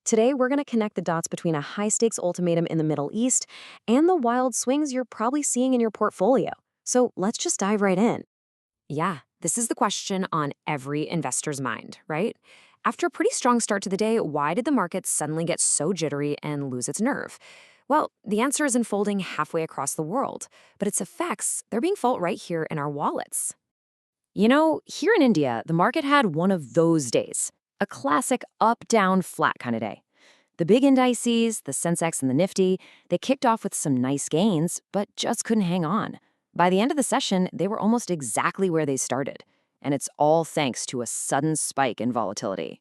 Today, we're going to connect the dots between a high-stakes ultimatum in the Middle East and the wild swings you're probably seeing in your portfolio. So let's just dive right in. Yeah, this is the question on every investor's mind, right? After a pretty strong start to the day, why did the market suddenly get so jittery and lose its nerve? Well, the answer is unfolding halfway across the world, but its effects, they're being felt right here in our wallets. Here in India, the market had one of those days. A classic up, down, flat kind of day. The big indices, the Sensex and the Nifty, they kicked off with some nice gains, but just couldn't hang on. By the end of the session, they were almost exactly where they started. And it's all thanks to a sudden spike in volatility.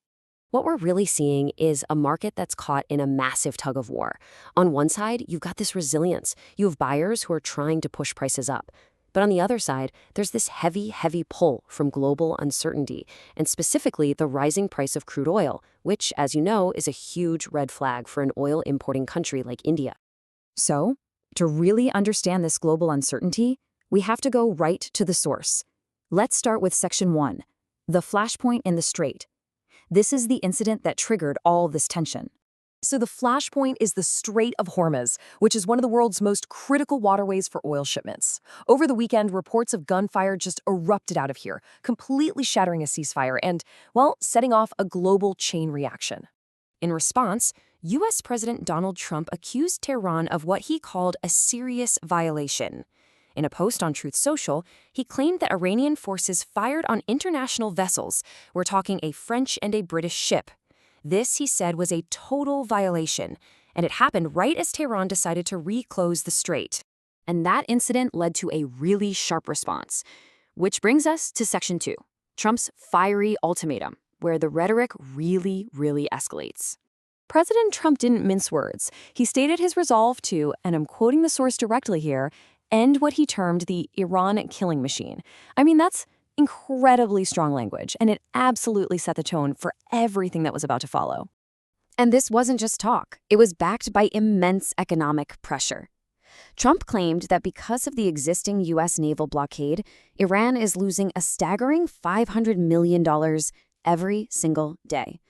What we're really seeing is a market that's caught in a massive tug of war. On one side, you've got this resilience. You have buyers who are trying to push prices up. But on the other side, there's this heavy, heavy pull from global uncertainty, and specifically the rising price of crude oil, which, as you know, is a huge red flag for an oil-importing country like India. So, to really understand this global uncertainty, we have to go right to the source. Let's start with Section 1, the flashpoint in the Strait. This is the incident that triggered all this tension. So the flashpoint is the Strait of Hormuz, which is one of the world's most critical waterways for oil shipments. Over the weekend, reports of gunfire just erupted out of here, completely shattering a ceasefire and, well, setting off a global chain reaction. In response, U.S. President Donald Trump accused Tehran of what he called a serious violation. In a post on Truth Social, he claimed that Iranian forces fired on international vessels. We're talking a French and a British ship. This, he said, was a total violation, and it happened right as Tehran decided to reclose the strait. And that incident led to a really sharp response. Which brings us to Section 2, Trump's fiery ultimatum, where the rhetoric really, really escalates. President Trump didn't mince words. He stated his resolve to, and I'm quoting the source directly here, end what he termed the Iran killing machine. I mean, that's incredibly strong language, and it absolutely set the tone for everything that was about to follow. And this wasn't just talk. It was backed by immense economic pressure. Trump claimed that because of the existing U.S. naval blockade, Iran is losing a staggering $500 million every single day,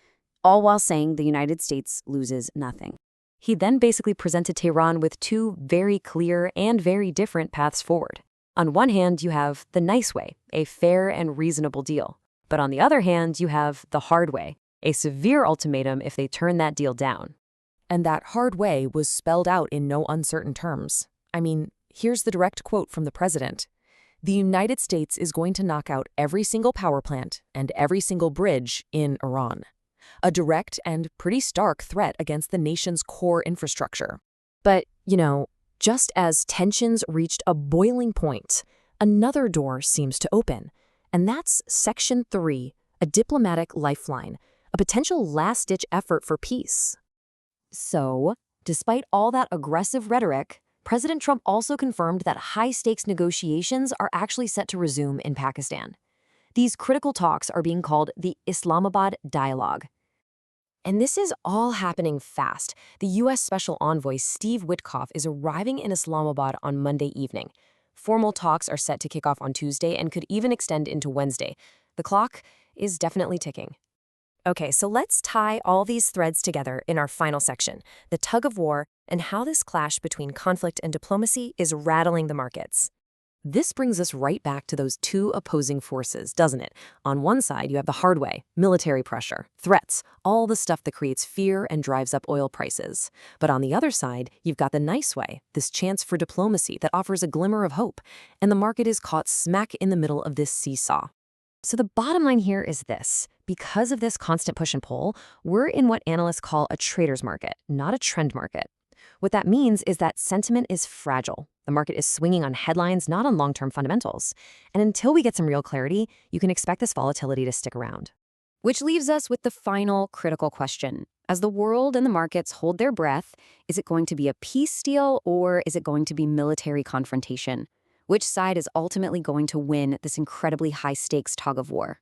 all while saying the United States loses nothing. He then basically presented Tehran with two very clear and very different paths forward. On one hand, you have the nice way, a fair and reasonable deal. But on the other hand, you have the hard way, a severe ultimatum if they turn that deal down. And that hard way was spelled out in no uncertain terms. I mean, here's the direct quote from the president. The United States is going to knock out every single power plant and every single bridge in Iran. A direct and pretty stark threat against the nation's core infrastructure. But, just as tensions reached a boiling point, another door seems to open. And that's Section 3, a diplomatic lifeline, a potential last-ditch effort for peace. So, despite all that aggressive rhetoric, President Trump also confirmed that high-stakes negotiations are actually set to resume in Pakistan. These critical talks are being called the Islamabad Dialogue. And this is all happening fast. The U.S. Special Envoy Steve Witkoff is arriving in Islamabad on Monday evening. Formal talks are set to kick off on Tuesday and could even extend into Wednesday. The clock is definitely ticking. Okay, so let's tie all these threads together in our final section, the tug of war and how this clash between conflict and diplomacy is rattling the markets. This brings us right back to those two opposing forces, doesn't it? On one side, you have the hard way, military pressure, threats, all the stuff that creates fear and drives up oil prices. But on the other side, you've got the nice way, this chance for diplomacy that offers a glimmer of hope, and the market is caught smack in the middle of this seesaw. So the bottom line here is this. Because of this constant push and pull, we're in what analysts call a trader's market, not a trend market. What that means is that sentiment is fragile. The market is swinging on headlines, not on long-term fundamentals. And until we get some real clarity, you can expect this volatility to stick around. Which leaves us with the final critical question. As the world and the markets hold their breath, is it going to be a peace deal or is it going to be military confrontation? Which side is ultimately going to win this incredibly high-stakes tug of war?